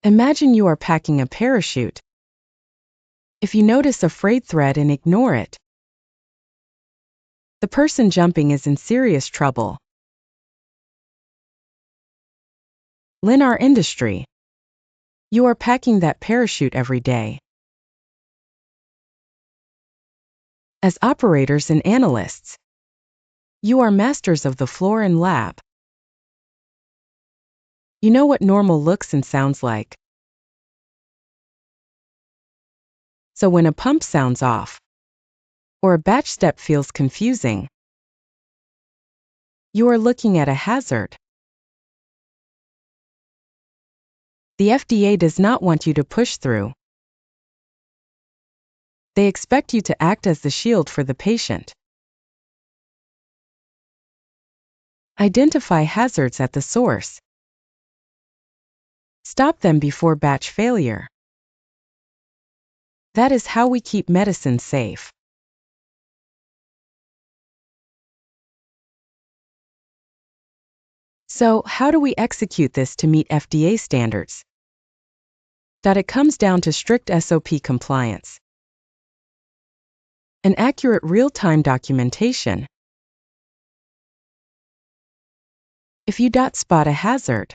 Imagine you are packing a parachute. If you notice a frayed thread and ignore it, the person jumping is in serious trouble. In our industry, you are packing that parachute every day. As operators and analysts, you are masters of the floor and lab. You know what normal looks and sounds like. So when a pump sounds off, or a batch step feels confusing, you are looking at a hazard. The FDA does not want you to push through. They expect you to act as the shield for the patient. Identify hazards at the source. Stop them before batch failure. That is how we keep medicine safe. So, how do we execute this to meet FDA standards? It comes down to strict SOP compliance and accurate real-time documentation. If you spot a hazard,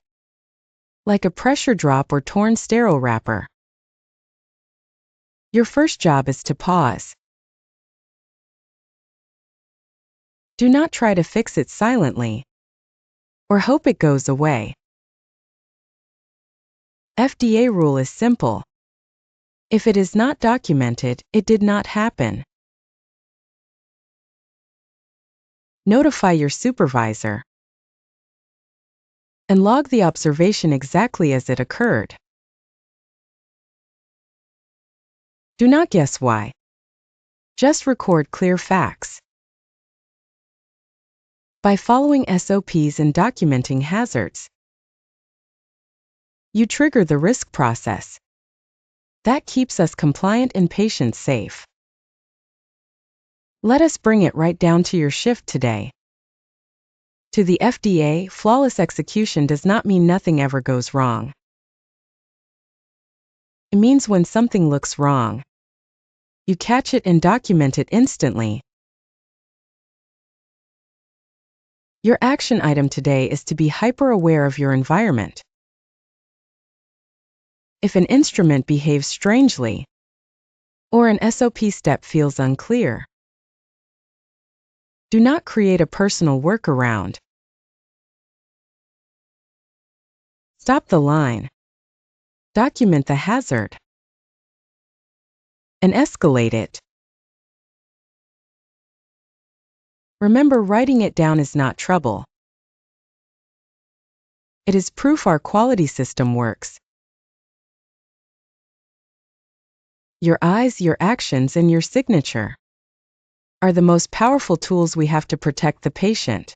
like a pressure drop or torn sterile wrapper, your first job is to pause. Do not try to fix it silently or hope it goes away. FDA rule is simple. If it is not documented, it did not happen. Notify your supervisor and log the observation exactly as it occurred. Do not guess why. Just record clear facts. By following SOPs and documenting hazards, you trigger the risk process. That keeps us compliant and patient safe. Let us bring it right down to your shift today. To the FDA, flawless execution does not mean nothing ever goes wrong. It means when something looks wrong, you catch it and document it instantly. Your action item today is to be hyper-aware of your environment. If an instrument behaves strangely, or an SOP step feels unclear, do not create a personal workaround. Stop the line. Document the hazard and escalate it. Remember, writing it down is not trouble. It is proof our quality system works. Your eyes, your actions, and your signature are the most powerful tools we have to protect the patient.